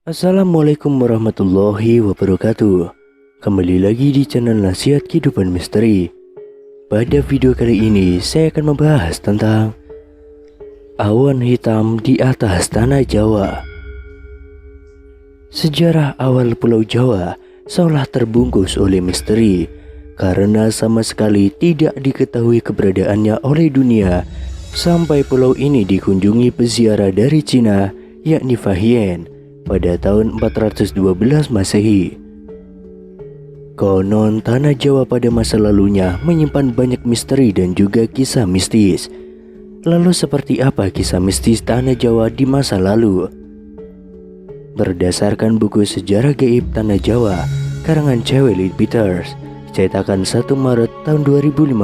Assalamualaikum warahmatullahi wabarakatuh. Kembali lagi di channel Nasihat Kehidupan Misteri. Pada video kali ini saya akan membahas tentang awan hitam di atas tanah Jawa. Sejarah awal Pulau Jawa seolah terbungkus oleh misteri karena sama sekali tidak diketahui keberadaannya oleh dunia sampai pulau ini dikunjungi peziarah dari Cina, yakni Fahian, pada tahun 412 Masehi. Konon tanah Jawa pada masa lalunya menyimpan banyak misteri dan juga kisah mistis. Lalu seperti apa kisah mistis tanah Jawa di masa lalu? Berdasarkan buku Sejarah Gaib Tanah Jawa karangan C.W. Peters, cetakan 1 Maret tahun 2015,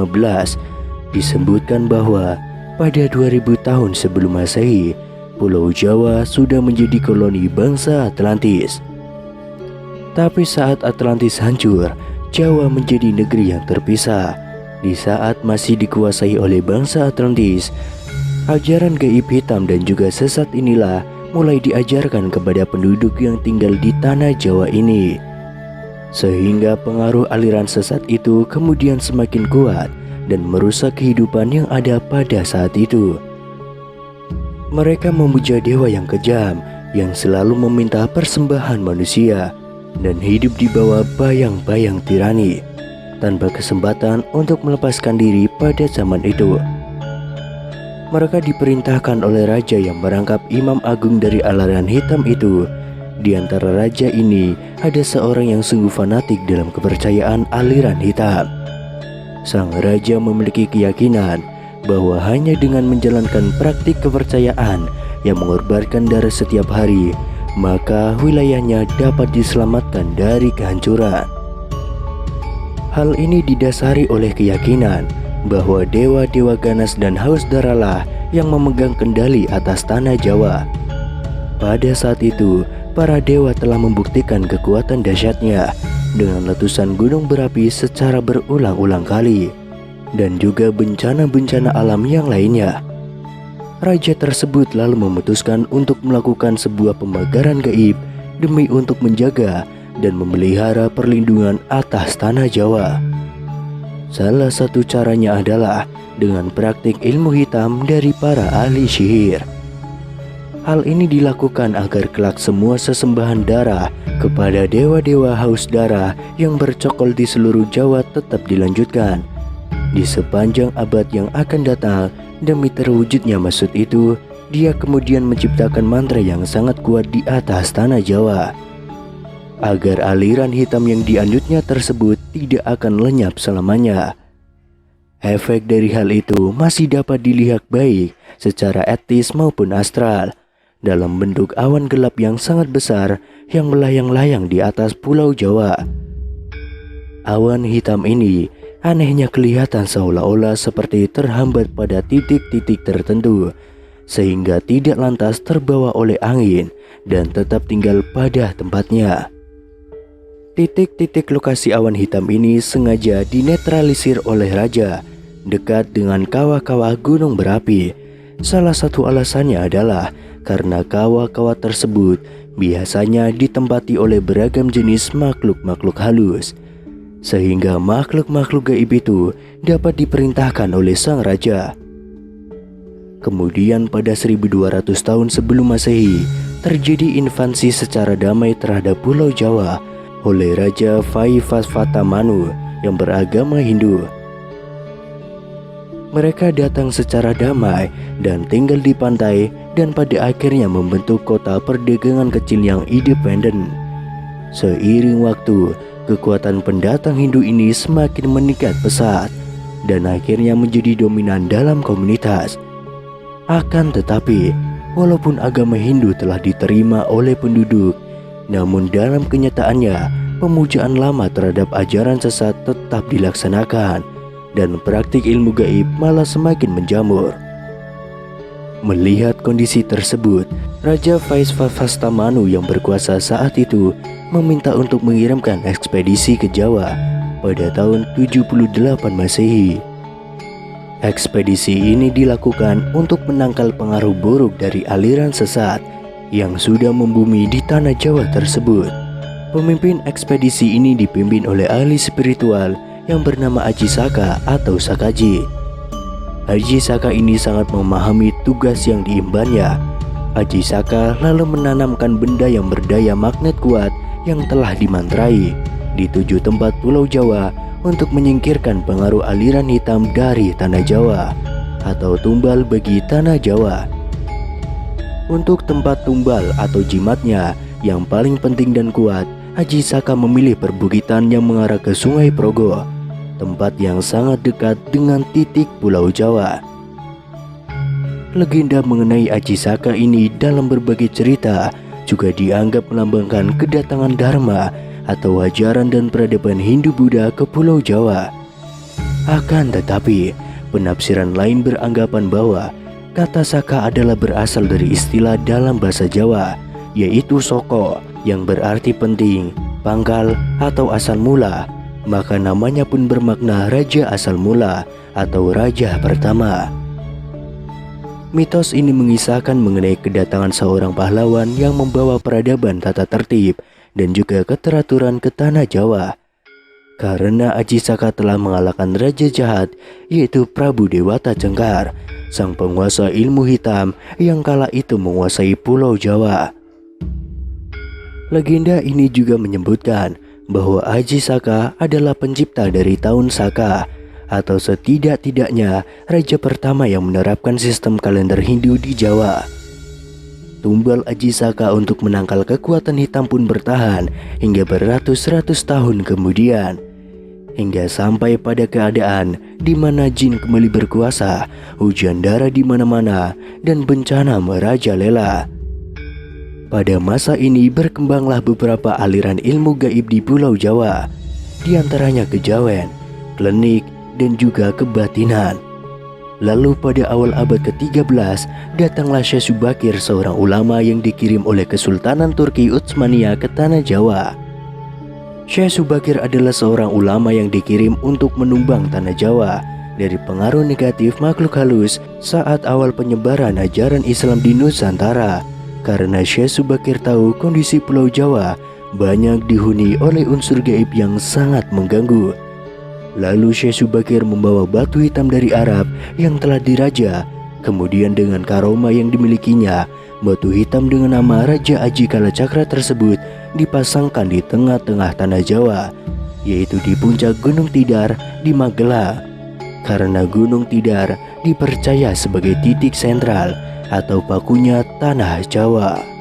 disebutkan bahwa pada 2000 tahun sebelum Masehi, Pulau Jawa sudah menjadi koloni bangsa Atlantis. Tapi saat Atlantis hancur, Jawa menjadi negeri yang terpisah. Di saat masih dikuasai oleh bangsa Atlantis, ajaran gaib hitam dan juga sesat inilah mulai diajarkan kepada penduduk yang tinggal di tanah Jawa ini. Sehingga pengaruh aliran sesat itu kemudian semakin kuat dan merusak kehidupan yang ada pada saat itu. Mereka memuja dewa yang kejam, yang selalu meminta persembahan manusia, dan hidup di bawah bayang-bayang tirani, tanpa kesempatan untuk melepaskan diri pada zaman itu. Mereka diperintahkan oleh raja yang merangkap imam agung dari aliran hitam itu. Di antara raja ini, ada seorang yang sungguh fanatik dalam kepercayaan aliran hitam. Sang raja memiliki keyakinan bahwa hanya dengan menjalankan praktik kepercayaan yang mengorbankan darah setiap hari, maka wilayahnya dapat diselamatkan dari kehancuran. Hal ini didasari oleh keyakinan bahwa dewa-dewa ganas dan haus darahlah yang memegang kendali atas tanah Jawa. Pada saat itu, para dewa telah membuktikan kekuatan dahsyatnya dengan letusan gunung berapi secara berulang-ulang kali, dan juga bencana-bencana alam yang lainnya. Raja tersebut lalu memutuskan untuk melakukan sebuah pemagaran gaib demi untuk menjaga dan memelihara perlindungan atas tanah Jawa. Salah satu caranya adalah dengan praktik ilmu hitam dari para ahli sihir. Hal ini dilakukan agar kelak semua sesembahan darah kepada dewa-dewa haus darah yang bercokol di seluruh Jawa tetap dilanjutkan di sepanjang abad yang akan datang. Demi terwujudnya maksud itu, dia kemudian menciptakan mantra yang sangat kuat di atas tanah Jawa agar aliran hitam yang dianjutnya tersebut tidak akan lenyap selamanya. Efek dari hal itu masih dapat dilihat baik secara etis maupun astral dalam bentuk awan gelap yang sangat besar yang melayang-layang di atas Pulau Jawa. Awan hitam ini anehnya kelihatan seolah-olah seperti terhambat pada titik-titik tertentu, sehingga tidak lantas terbawa oleh angin dan tetap tinggal pada tempatnya. Titik-titik lokasi awan hitam ini sengaja dinetralisir oleh raja dekat dengan kawah-kawah gunung berapi. Salah satu alasannya adalah karena kawah-kawah tersebut biasanya ditempati oleh beragam jenis makhluk-makhluk halus, sehingga makhluk-makhluk gaib itu dapat diperintahkan oleh sang raja. Kemudian pada 1200 tahun sebelum Masehi, terjadi invasi secara damai terhadap Pulau Jawa oleh Raja Vaivasvatamanu yang beragama Hindu. Mereka datang secara damai dan tinggal di pantai dan pada akhirnya membentuk kota perdagangan kecil yang independen. Seiring waktu, kekuatan pendatang Hindu ini semakin meningkat pesat dan akhirnya menjadi dominan dalam komunitas. Akan tetapi, walaupun agama Hindu telah diterima oleh penduduk, namun dalam kenyataannya, pemujaan lama terhadap ajaran sesat tetap dilaksanakan dan praktik ilmu gaib malah semakin menjamur. Melihat kondisi tersebut, Raja Vaivasvatamanu yang berkuasa saat itu meminta untuk mengirimkan ekspedisi ke Jawa pada tahun 78 Masehi. Ekspedisi ini dilakukan untuk menangkal pengaruh buruk dari aliran sesat yang sudah membumi di tanah Jawa tersebut. Pemimpin ekspedisi ini dipimpin oleh ahli spiritual yang bernama Aji Saka atau Sakaji. Aji Saka ini sangat memahami tugas yang diimbannya. Aji Saka lalu menanamkan benda yang berdaya magnet kuat yang telah dimantrai di 7 tempat Pulau Jawa untuk menyingkirkan pengaruh aliran hitam dari tanah Jawa atau tumbal bagi tanah Jawa. Untuk tempat tumbal atau jimatnya yang paling penting dan kuat, Aji Saka memilih perbukitan yang mengarah ke Sungai Progo, tempat yang sangat dekat dengan titik Pulau Jawa. Legenda mengenai Aji Saka ini dalam berbagai cerita juga dianggap melambangkan kedatangan Dharma atau ajaran dan peradaban Hindu-Buddha ke Pulau Jawa. Akan tetapi, penafsiran lain beranggapan bahwa kata Saka adalah berasal dari istilah dalam bahasa Jawa, yaitu soko, yang berarti penting, pangkal, atau asal mula. Maka namanya pun bermakna raja asal mula atau raja pertama. Mitos ini mengisahkan mengenai kedatangan seorang pahlawan yang membawa peradaban tata tertib dan juga keteraturan ke tanah Jawa. Karena Aji Saka telah mengalahkan raja jahat, yaitu Prabu Dewata Cengkar, sang penguasa ilmu hitam yang kala itu menguasai Pulau Jawa. Legenda ini juga menyebutkan bahwa Aji Saka adalah pencipta dari tahun Saka, atau setidak-tidaknya raja pertama yang menerapkan sistem kalender Hindu di Jawa. Tumbal Aji Saka untuk menangkal kekuatan hitam pun bertahan hingga beratus-ratus tahun kemudian, hingga sampai pada keadaan di mana jin kembali berkuasa, hujan darah di mana-mana, dan bencana merajalela. Pada masa ini berkembanglah beberapa aliran ilmu gaib di Pulau Jawa, di antaranya kejawen, klenik, dan juga kebatinan. Lalu pada awal abad ke-13 datanglah Syekh Subakir, seorang ulama yang dikirim oleh Kesultanan Turki Utsmania ke tanah Jawa. Syekh Subakir adalah seorang ulama yang dikirim untuk menumbang tanah Jawa dari pengaruh negatif makhluk halus saat awal penyebaran ajaran Islam di Nusantara. Karena Syekh Subakir tahu kondisi Pulau Jawa banyak dihuni oleh unsur gaib yang sangat mengganggu. Lalu Syekh Subakir membawa batu hitam dari Arab yang telah diraja. Kemudian dengan karoma yang dimilikinya, batu hitam dengan nama Raja Aji Kalacakra tersebut dipasangkan di tengah-tengah tanah Jawa, yaitu di puncak Gunung Tidar di Magelang. Karena Gunung Tidar dipercaya sebagai titik sentral atau pakunya tanah Jawa.